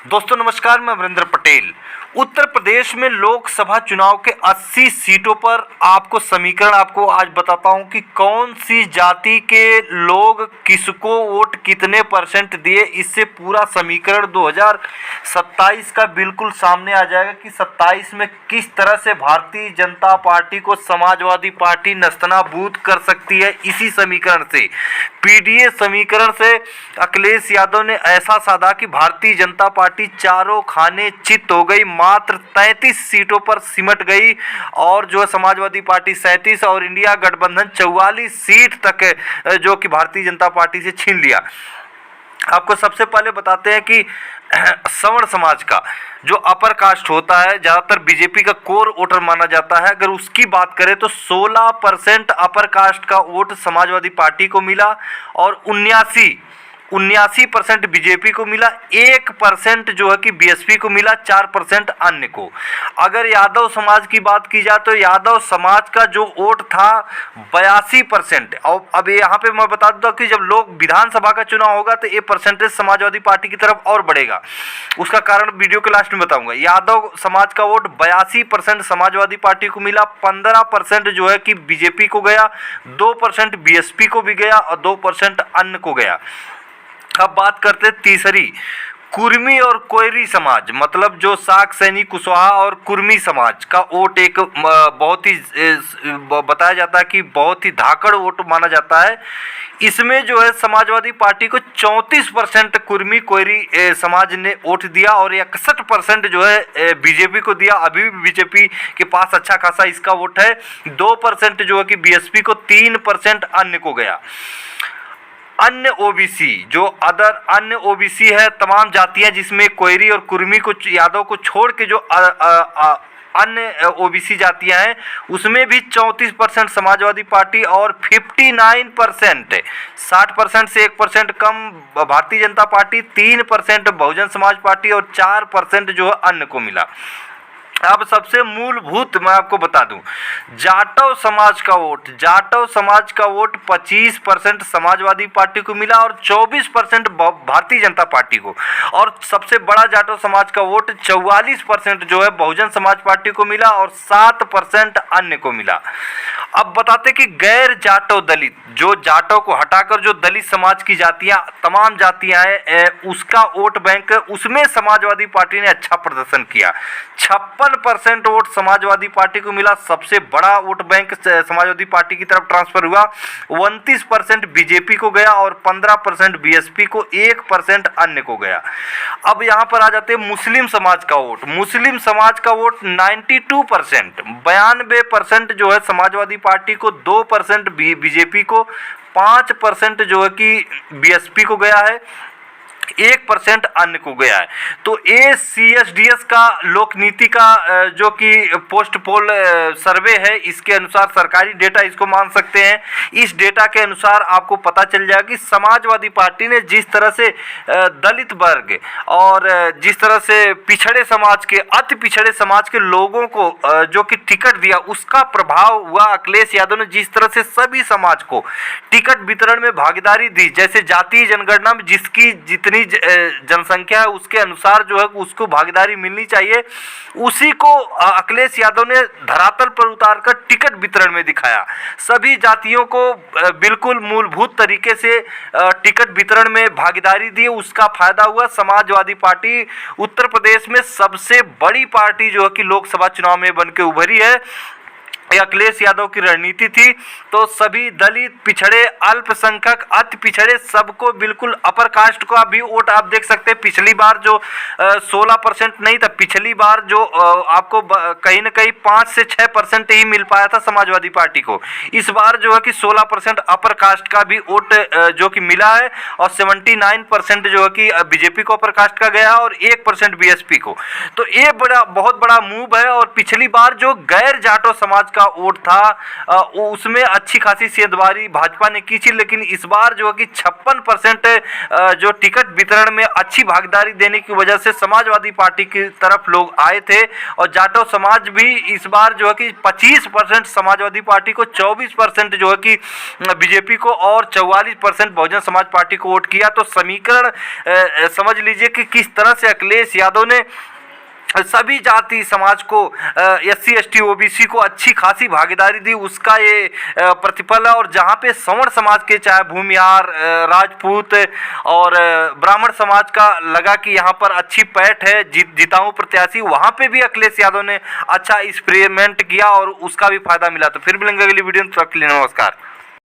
दोस्तों नमस्कार, मैं अमरिंदर पटेल। उत्तर प्रदेश में लोकसभा चुनाव के 80 सीटों पर आपको समीकरण आपको आज बताता हूं कि कौन सी जाति के लोग किसको वोट कितने परसेंट दिए। इससे पूरा समीकरण 2027 का बिल्कुल सामने आ जाएगा कि 27 में किस तरह से भारतीय जनता पार्टी को समाजवादी पार्टी नस्तनाबूद कर सकती है। इसी समीकरण से, पीडीए समीकरण से अखिलेश यादव ने ऐसा साधा कि भारतीय जनता पार्टी चारों खाने चित हो गई, मात्र 33 सीटों पर सिमट गई और जो समाजवादी पार्टी 37 और इंडिया गठबंधन 44 सीट तक जो कि भारतीय जनता पार्टी से छीन लिया। आपको सबसे पहले बताते हैं कि सवर्ण समाज का जो अपर कास्ट होता है, ज़्यादातर बीजेपी का कोर वोटर माना जाता है। अगर उसकी बात करें तो 16% अपर कास्ट का वोट समाजवादी पार्टी को मिला और 79% बीजेपी को मिला, 1% जो है कि बीएसपी को मिला, 4% अन्य को। अगर यादव समाज की बात की जाए तो यादव समाज का जो वोट था 82%। और अब यहाँ पे मैं बता दूं कि जब लोग विधानसभा का चुनाव होगा तो ये परसेंटेज समाजवादी पार्टी की तरफ और बढ़ेगा। उसका कारण वीडियो के लास्ट में बताऊंगा। यादव समाज का वोट 82% समाजवादी पार्टी को मिला, 15% जो है कि बीजेपी को गया, 2% बीएसपी को भी गया और 2% अन्य को गया। अब बात करते हैं तीसरी, कुर्मी और कोयरी समाज, मतलब जो साक सैनी कुशवाहा और कुर्मी समाज का वोट एक बहुत ही बताया जाता है कि बहुत ही धाकड़ वोट माना जाता है। इसमें जो है समाजवादी पार्टी को 34% कुर्मी कोयरी समाज ने वोट दिया और 61% जो है बीजेपी को दिया। अभी भी बीजेपी के पास अच्छा खासा इसका वोट है। 2% जो है कि बीएसपी को, 3% अन्य को गया। अन्य ओबीसी, जो अन्य ओबीसी है, तमाम जातियां जिसमें कोयरी और कुर्मी को, यादव को छोड़ के जो अन्य ओबीसी जातियां हैं, उसमें भी 34% समाजवादी पार्टी और 59%, 60% से 1% कम भारतीय जनता पार्टी, 3% बहुजन समाज पार्टी और 4% जो है अन्य को मिला। अब सबसे मूलभूत मैं आपको बता दूं, जाटव समाज का वोट 25% समाजवादी पार्टी को मिला और 24% भारतीय जनता पार्टी को। और सबसे बड़ा जाटव समाज का वोट 44% जो है बहुजन समाज पार्टी को मिला और 7% अन्य को मिला। अब बताते कि गैर जाटव दलित, जो जाटव को हटाकर जो दलित समाज की जातियां, तमाम जातियां हैं, उसका वोट बैंक, उसमें समाजवादी पार्टी ने अच्छा प्रदर्शन किया। 56% वोट समाजवादी पार्टी को मिला, सबसे बड़ा वोट बैंक समाजवादी पार्टी की तरफ ट्रांसफर हुआ। 29% बीजेपी को गया और 15% बीएसपी को, 1% अन्य को गया। अब यहाँ पर आ जाते हैं मुस्लिम समाज का वोट। मुस्लिम समाज का वोट 92%, 92% जो है समाजवादी पार्टी को, 2% बीजेपी को, 5% जो है कि बीएसपी को गया है, 1% अन्य को गया है। तो ACSDS का लोक नीति का जो कि पोस्ट पोल सर्वे है, इसके अनुसार सरकारी डेटा इसको मान सकते हैं। इस डेटा के अनुसार आपको पता चल जाएगा कि समाजवादी पार्टी ने जिस तरह से दलित वर्ग और जिस तरह से पिछड़े समाज के, अति पिछड़े समाज के लोगों को जो कि टिकट दिया, उसका प्रभाव हुआ। अखिलेश यादव ने जिस तरह से सभी समाज को टिकट वितरण में भागीदारी दी, जैसे जातीय जनगणना में जिसकी जितनी जनसंख्या है उसके अनुसार जो है उसको भागीदारी मिलनी चाहिए, उसी को अखिलेश यादव ने धरातल पर उतारकर टिकट वितरण में दिखाया। सभी जातियों को बिल्कुल मूलभूत तरीके से टिकट वितरण में भागीदारी दी, उसका फायदा हुआ। समाजवादी पार्टी उत्तर प्रदेश में सबसे बड़ी पार्टी जो है कि लोकसभा चुनाव में बन के उभरी है। अखिलेश यादव की रणनीति थी। तो सभी दलित, पिछड़े, अल्पसंख्यक, अति पिछड़े, सबको बिल्कुल अपर कास्ट का भी वोट आप देख सकते हैं। पिछली बार जो 16% नहीं था, पिछली बार जो आपको कहीं ना कहीं 5 से 6% ही मिल पाया था समाजवादी पार्टी को। इस बार जो है कि 16% अपर कास्ट का भी वोट जो कि मिला है और 79% जो है कि बीजेपी को अपर कास्ट का गया और 1% बीएसपी को। तो ये बहुत बड़ा मूव है। और पिछली बार जो गैर जाटो समाज का का वोट था उसमें अच्छी खासी सेंधमारी भाजपा ने की थी, लेकिन इस बार जो है कि 56% जो टिकट वितरण में अच्छी भागीदारी देने की वजह से समाजवादी पार्टी की तरफ लोग आए थे। और जाटव समाज भी इस बार जो है कि 25% समाजवादी पार्टी को, 24% जो है कि बीजेपी को और 44% बहुजन समाज पार्टी को वोट किया। तो समीकरण समझ लीजिए कि किस तरह से अखिलेश यादव ने सभी जाति समाज को, SC ST OBC को अच्छी खासी भागीदारी दी, उसका ये प्रतिफल है। और जहाँ पे सवर्ण समाज के, चाहे भूमिहार, राजपूत और ब्राह्मण समाज का लगा कि यहाँ पर अच्छी पैठ है, जिताऊ प्रत्याशी, वहाँ पे भी अखिलेश यादव ने अच्छा एक्सपेरिमेंट किया और उसका भी फायदा मिला। तो फिर मिलेंगे अगली वीडियो में, तब तक के लिए नमस्कार।